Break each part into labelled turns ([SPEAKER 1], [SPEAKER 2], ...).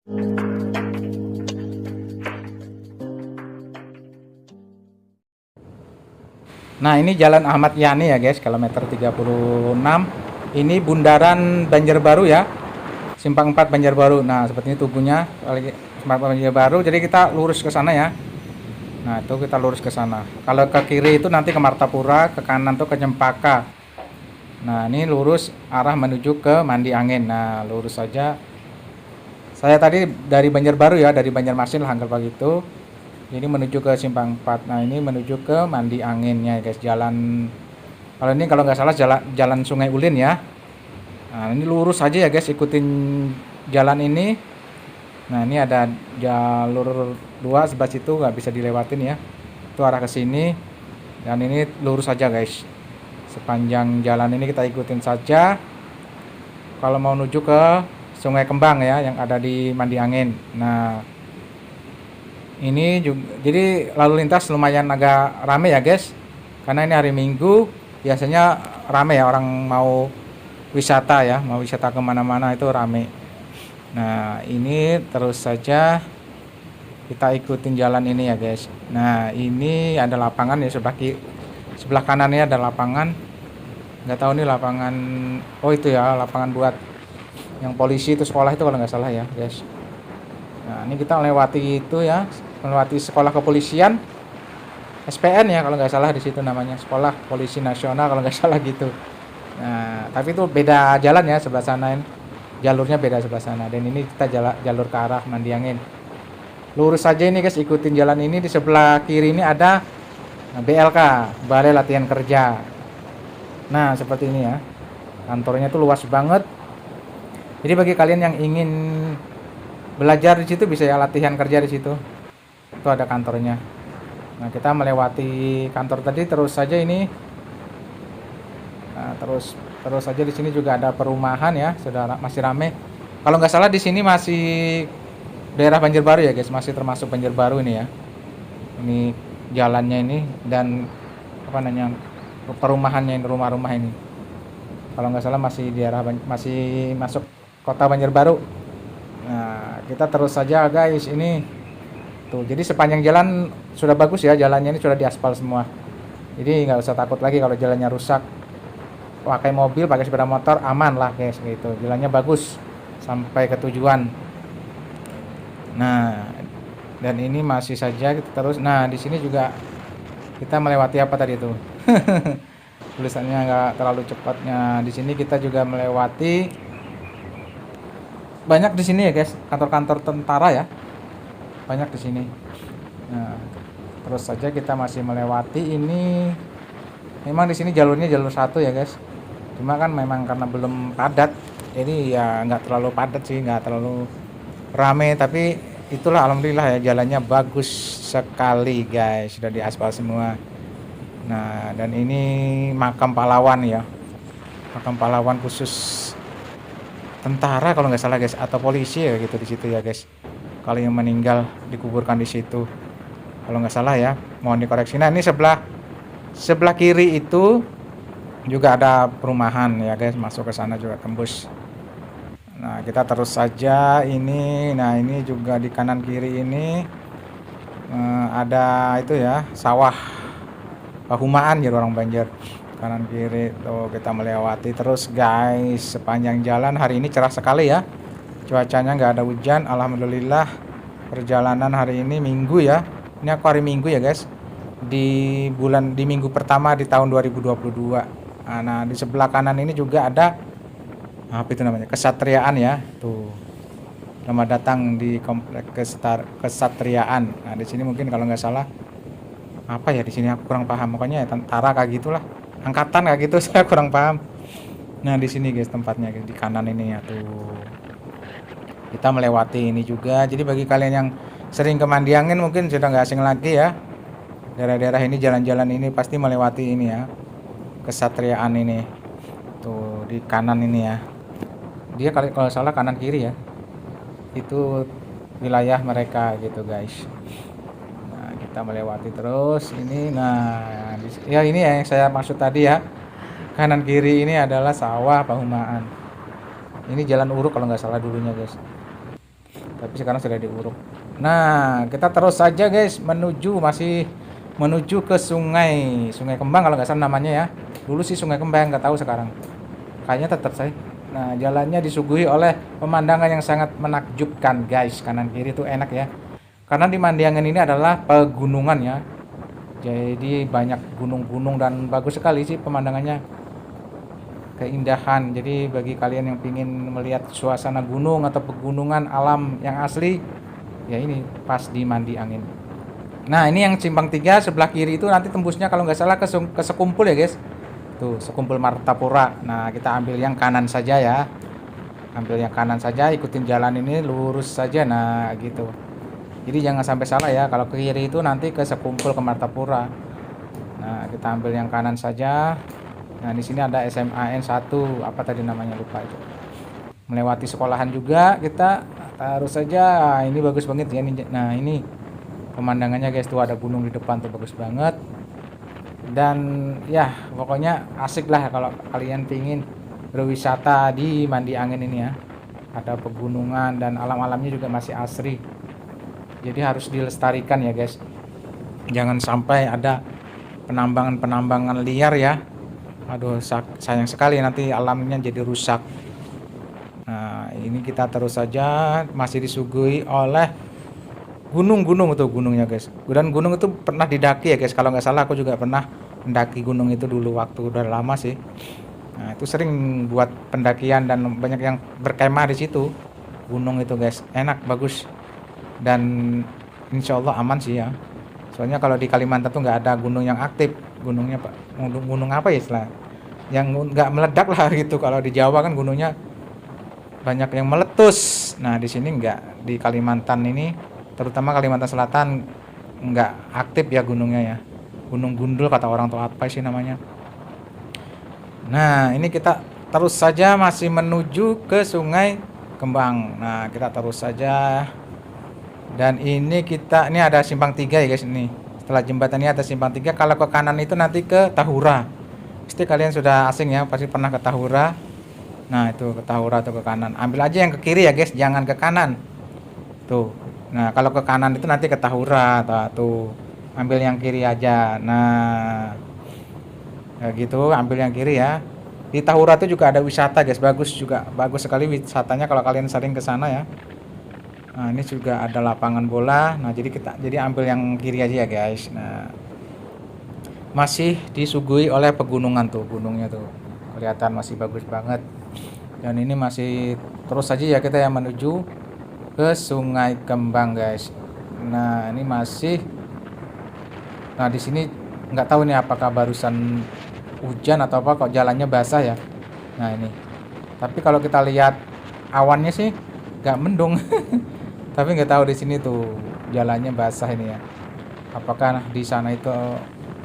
[SPEAKER 1] Nah, ini Jalan Ahmad Yani ya guys, kilometer 36. Ini bundaran Banjarbaru ya. Simpang 4 Banjarbaru. Nah, seperti ini tubuhnya Simpang 4 Banjarbaru. Jadi kita lurus ke sana ya. Nah, itu kita lurus ke sana. Kalau ke kiri itu nanti ke Martapura, ke kanan tuh ke Cempaka. Nah, ini lurus arah menuju ke Mandi Angin. Nah, lurus saja. Saya tadi dari Banjarbaru ya, dari Banjarmasin lah anggap begitu. Jadi menuju ke Simpang 4. Nah, ini menuju ke Mandi Anginnya guys. Jalan, kalau ini kalau nggak salah jalan Sungai Ulin ya. Nah, ini lurus aja ya guys, ikutin jalan ini. Nah, ini ada jalur 2 sebelah situ, nggak bisa dilewatin ya. Itu arah ke sini. Dan ini lurus saja guys. Sepanjang jalan ini kita ikutin saja. Kalau mau menuju ke Sungai Kembang ya, yang ada di Mandi Angin. Nah, ini juga, jadi lalu lintas lumayan agak rame ya guys. Karena ini hari Minggu, biasanya rame ya, orang mau wisata ya, mau wisata kemana-mana itu rame. Nah, ini terus saja kita ikutin jalan ini ya guys. Nah, ini ada lapangan ya, sebelah kanannya ada lapangan. Nggak tahu nih lapangan, oh itu ya lapangan buat yang polisi itu, sekolah itu kalau nggak salah ya guys. Nah, ini kita melewati itu ya, melewati sekolah kepolisian, SPN ya kalau nggak salah, di situ namanya Sekolah Polisi Nasional kalau nggak salah gitu. Nah, tapi itu beda jalan ya, sebelah sana jalurnya beda sebelah sana. Dan ini kita jalur ke arah Mandi Angin. Lurus saja ini guys, ikutin jalan ini. Di sebelah kiri ini ada BLK, Balai Latihan Kerja. Nah, seperti ini ya. Kantornya tuh luas banget. Jadi bagi kalian yang ingin belajar di situ bisa ya, latihan kerja di situ. Itu ada kantornya. Nah, kita melewati kantor tadi terus saja ini. Nah, terus saja di sini juga ada perumahan ya, saudara, masih rame. Kalau nggak salah di sini masih daerah Banjarbaru ya guys, masih termasuk Banjarbaru ini ya. Ini jalannya ini dan apa namanya, perumahannya, rumah-rumah ini. Kalau nggak salah masih daerah, masih masuk kota Banjarbaru. Nah, kita terus saja guys ini. Tuh, jadi sepanjang jalan sudah bagus ya, jalannya ini sudah diaspal semua. Jadi nggak usah takut lagi kalau jalannya rusak. Pakai mobil, pakai sepeda motor aman lah guys gitu. Jalannya bagus sampai ke tujuan. Nah, dan ini masih saja kita terus. Nah, di sini juga kita melewati apa tadi itu? Tulisannya nggak terlalu cepatnya. Di sini kita juga melewati banyak di sini ya guys, kantor-kantor tentara ya. Banyak di sini. Nah, terus saja kita masih melewati ini. Memang di sini jalurnya jalur 1 ya guys. Cuma kan memang karena belum padat, jadi ya nggak terlalu padat sih, nggak terlalu rame. Tapi itulah alhamdulillah ya, jalannya bagus sekali guys, sudah diaspal semua. Nah, dan ini makam pahlawan ya, makam pahlawan khusus tentara kalau nggak salah guys, atau polisi ya gitu di situ ya guys. Kalau yang meninggal dikuburkan di situ kalau nggak salah ya, mohon dikoreksi. Nah, ini sebelah kiri itu juga ada perumahan ya guys, masuk ke sana juga tembus. Nah, kita terus saja ini. Nah, ini juga di kanan kiri ini ada itu ya, sawah Pahumaan ya orang Banjar. Kanan kiri tuh kita melewati terus guys sepanjang jalan. Hari ini cerah sekali ya, cuacanya nggak ada hujan, alhamdulillah. Perjalanan hari ini Minggu ya, ini aku hari Minggu ya guys, di minggu pertama di tahun 2022. Nah, di sebelah kanan ini juga ada apa itu namanya, Kesatriaan ya tuh. Selamat datang di komplek Kesatriaan. Nah, di sini mungkin kalau nggak salah apa ya, di sini aku kurang paham, pokoknya ya tentara kayak gitulah, angkatan kayak gitu. Saya kurang paham. Nah, di sini guys tempatnya guys, di kanan ini ya tuh. Kita melewati ini juga. Jadi bagi kalian yang sering ke Mandi Angin mungkin sudah nggak asing lagi ya. Daerah-daerah ini, jalan-jalan ini pasti melewati ini ya, Kesatriaan ini. Tuh di kanan ini ya. Dia kalau salah kanan kiri ya. Itu wilayah mereka gitu guys. Nah, kita melewati terus ini. Nah, ya ini ya yang saya maksud tadi ya. Kanan kiri ini adalah sawah Pahumaan. Ini Jalan Uruk kalau nggak salah dulunya guys. tapi sekarang sudah diuruk. Nah, kita terus saja guys, masih menuju ke Sungai Kembang kalau nggak salah namanya ya. Dulu sih Sungai Kembang, nggak tahu sekarang. Kayaknya tetap saya. Nah, jalannya disuguhi oleh pemandangan yang sangat menakjubkan guys. Kanan kiri itu enak ya. Karena di Mandiangan ini adalah pegunungan ya. Jadi banyak gunung-gunung dan bagus sekali sih pemandangannya. Keindahan. Jadi bagi kalian yang ingin melihat suasana gunung atau pegunungan alam yang asli, ya ini pas di Mandi Angin. Nah, ini yang simpang 3 sebelah kiri itu nanti tembusnya kalau nggak salah ke Sekumpul ya guys. Tuh, Sekumpul Martapura. Nah, kita ambil yang kanan saja ya. Ambil yang kanan saja, ikutin jalan ini lurus saja. Nah, gitu. Jadi jangan sampai salah ya. Kalau ke kiri itu nanti ke Sekumpul ke Martapura. Nah, kita ambil yang kanan saja. Nah, di sini ada SMAN 1, apa tadi namanya lupa itu. Melewati sekolahan juga kita harus saja. Nah, ini bagus banget ya. Nah, ini pemandangannya guys, tuh ada gunung di depan tuh bagus banget. Dan ya, pokoknya asik lah kalau kalian pingin berwisata di Mandi Angin ini ya. Ada pegunungan dan alam-alamnya juga masih asri. Jadi harus dilestarikan ya guys. Jangan sampai ada penambangan-penambangan liar ya. Aduh, sayang sekali nanti alamnya jadi rusak. Nah, ini kita terus saja masih disuguhi oleh gunung-gunung tuh gunungnya guys. Dan gunung itu pernah didaki ya guys. Kalau nggak salah aku juga pernah mendaki gunung itu dulu waktu udah lama sih. Nah, itu sering buat pendakian dan banyak yang berkemah di situ. Gunung itu guys, enak, bagus. Dan insya Allah aman sih ya. Soalnya kalau di Kalimantan tuh nggak ada gunung yang aktif. Gunungnya gunung apa ya istilah? Yang nggak meledak lah gitu. Kalau di Jawa kan gunungnya banyak yang meletus. Nah, di sini nggak, di Kalimantan ini, terutama Kalimantan Selatan nggak aktif ya gunungnya ya. Gunung Gundul kata orang tua apa sih namanya. Nah, ini kita terus saja masih menuju ke Sungai Kembang. Nah, kita terus saja. Dan ini ada simpang 3 ya guys ini. Setelah jembatan ini ada simpang 3. Kalau ke kanan itu nanti ke Tahura. Pasti kalian sudah asing ya, pasti pernah ke Tahura. Nah, itu ke Tahura atau ke kanan. Ambil aja yang ke kiri ya guys, jangan ke kanan. Tuh. Nah, kalau ke kanan itu nanti ke Tahura. Tuh. Ambil yang kiri aja. Nah, ya gitu, ambil yang kiri ya. Di Tahura itu juga ada wisata guys, bagus juga. Bagus sekali wisatanya kalau kalian sering ke sana ya. Nah, ini juga ada lapangan bola. Nah, jadi ambil yang kiri aja ya guys. Nah, masih disuguhi oleh pegunungan tuh, gunungnya tuh. Kelihatan masih bagus banget. Dan ini masih terus saja ya kita yang menuju ke Sungai Kembang guys. Nah, ini masih. Nah, di sini nggak tahu nih apakah barusan hujan atau apa kok jalannya basah ya. Nah, ini. Tapi kalau kita lihat awannya sih nggak mendung. Tapi nggak tahu di sini tuh jalannya basah ini ya. Apakah di sana itu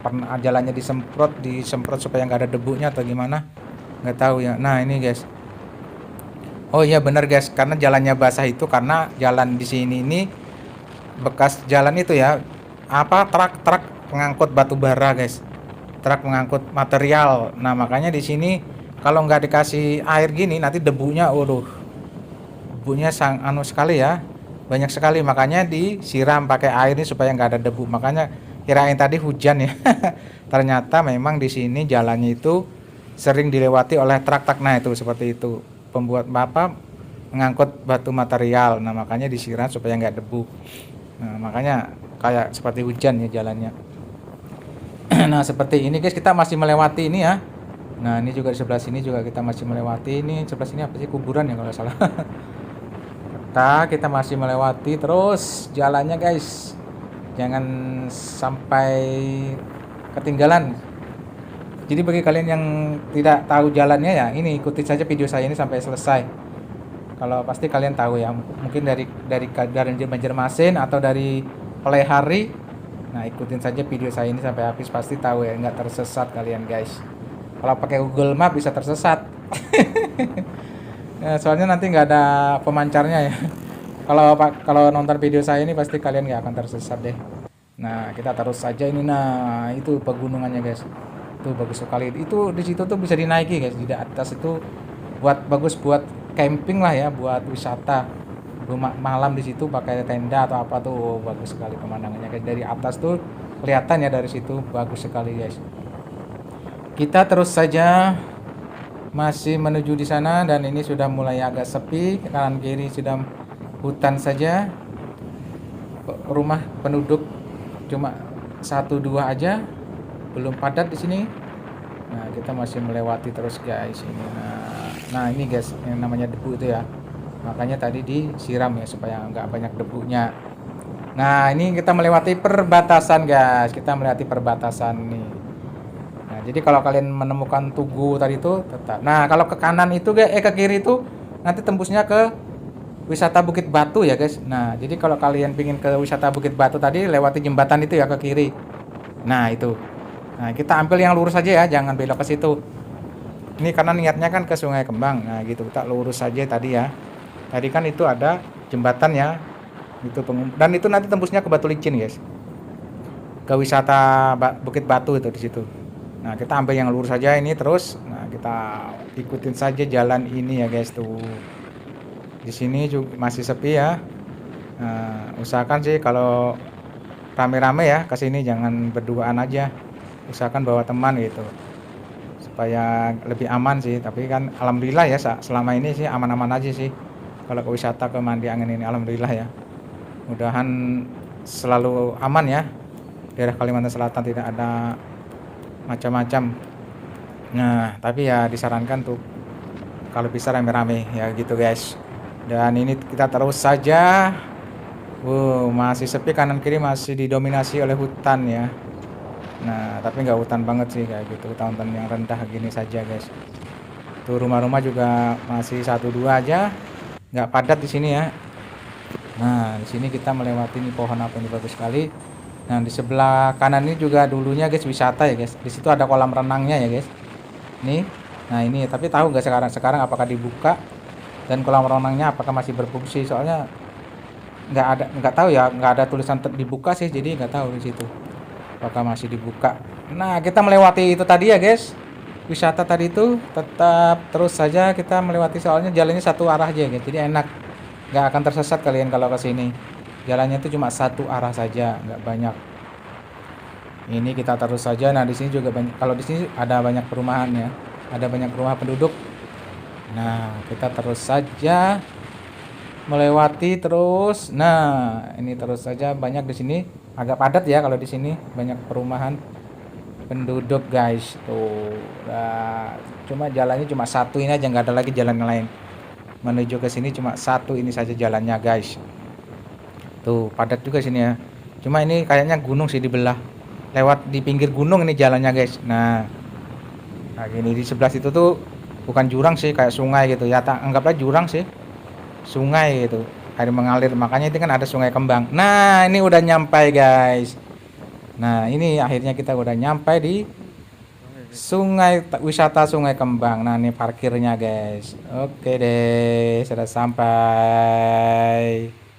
[SPEAKER 1] pernah jalannya disemprot supaya nggak ada debunya atau gimana? Nggak tahu ya. Nah, ini guys. Oh iya benar guys, karena jalannya basah itu karena jalan di sini ini bekas jalan itu ya. Apa truk pengangkut batu bara guys. Truk mengangkut material. Nah, makanya di sini kalau nggak dikasih air gini nanti debunya, debunya sekali ya. Banyak sekali, makanya disiram pakai air ini supaya nggak ada debu. Makanya kirain tadi hujan ya. Ternyata memang di sini jalannya itu sering dilewati oleh truk. Nah, itu seperti itu. Pembuat mengangkut batu material. Nah, makanya disiram supaya nggak debu. Nah, makanya kayak seperti hujan ya jalannya. Nah, seperti ini guys, kita masih melewati ini ya. Nah, ini juga di sebelah sini juga kita masih melewati ini. Sebelah sini apa sih, kuburan ya kalau salah. Kita masih melewati terus jalannya guys, jangan sampai ketinggalan. Jadi bagi kalian yang tidak tahu jalannya ya, ini ikuti saja video saya ini sampai selesai. Kalau pasti kalian tahu ya, mungkin dari Banjarmasin atau dari Pelehari. Nah, ikutin saja video saya ini sampai habis, pasti tahu ya, nggak tersesat kalian guys. Kalau pakai Google Map bisa tersesat. Ya, soalnya nanti nggak ada pemancarnya ya. Kalau nonton video saya ini pasti kalian nggak akan tersesat deh. Nah, kita terus saja ini. Nah, itu pegunungannya guys. Itu bagus sekali. Itu di situ tuh bisa dinaiki guys. Di atas itu bagus buat camping lah ya, buat wisata. rumah malam di situ pakai tenda atau apa tuh. Oh, bagus sekali pemandangannya guys, dari atas tuh kelihatan ya, dari situ bagus sekali guys. Kita terus saja masih menuju di sana, dan ini sudah mulai agak sepi, kanan kiri sudah hutan saja, rumah penduduk cuma satu dua aja, belum padat di sini. Nah, kita masih melewati terus guys ini. Nah ini guys, yang namanya debu itu ya, makanya tadi disiram ya supaya nggak banyak debunya. Nah ini kita melewati perbatasan guys, kita melewati perbatasan nih. Nah jadi kalau kalian menemukan tugu tadi itu tetap. Nah kalau ke kanan itu ke kiri itu nanti tembusnya ke wisata Bukit Batu ya guys. Nah jadi kalau kalian pingin ke wisata Bukit Batu tadi, lewati jembatan itu ya ke kiri. Nah itu. Nah kita ambil yang lurus saja ya, jangan belok ke situ. Ini karena niatnya kan ke Sungai Kembang. Nah gitu, kita lurus saja tadi ya. Tadi kan itu ada jembatan ya, itu dan itu nanti tembusnya ke Batu Licin guys, ke wisata Bukit Batu itu di situ. Nah kita ambil yang lurus saja ini terus. Nah kita ikutin saja jalan ini ya guys tuh. Di sini juga masih sepi ya. Nah, usahakan sih kalau rame-rame ya ke sini, jangan berduaan aja. Usahakan bawa teman gitu, supaya lebih aman sih. Tapi kan alhamdulillah ya, selama ini sih aman-aman aja sih kalau ke wisata ke Mandi Angin ini, alhamdulillah ya. Mudahan selalu aman ya, daerah Kalimantan Selatan tidak ada macam-macam. Nah tapi ya disarankan tuh kalau bisa rame-rame ya gitu guys. Dan ini kita terus saja. Masih sepi, kanan kiri masih didominasi oleh hutan ya. Nah tapi nggak hutan banget sih kayak gitu, hutan-hutan yang rendah gini saja guys. Tuh rumah-rumah juga masih satu dua aja, nggak padat di sini ya. Nah di sini kita melewati ini pohon apa ini, bagus sekali. Nah di sebelah kanan ini juga dulunya guys wisata ya guys. Di situ ada kolam renangnya ya guys. Nih, nah ini tapi tahu nggak sekarang apakah dibuka, dan kolam renangnya apakah masih berfungsi? Soalnya nggak tahu ya, nggak ada tulisan dibuka sih, jadi nggak tahu di situ apakah masih dibuka. Nah kita melewati itu tadi ya guys, wisata tadi itu tetap terus saja kita melewati, soalnya jalannya satu arah aja guys, jadi enak, nggak akan tersesat kalian kalau ke sini. Jalannya itu cuma satu arah saja, nggak banyak. Ini kita terus saja. Nah di sini juga banyak, kalau di sini ada banyak perumahan ya, ada banyak rumah penduduk. Nah kita terus saja melewati terus. Nah ini terus saja, banyak di sini, agak padat ya kalau di sini, banyak perumahan penduduk guys tuh. Nah, cuma jalannya cuma satu ini aja, nggak ada lagi jalan lain menuju ke sini, cuma satu ini saja jalannya guys. Tuh padat juga sini ya, cuma ini kayaknya gunung sih dibelah, lewat di pinggir gunung ini jalannya guys. Nah gini di sebelah situ tuh bukan jurang sih, kayak sungai gitu ya, anggaplah jurang sih, sungai gitu, air mengalir, makanya itu kan ada Sungai Kembang. Nah ini udah nyampai guys. Nah ini akhirnya kita udah nyampai di wisata Sungai Kembang. Nah ini parkirnya guys. Oke deh, sudah sampai.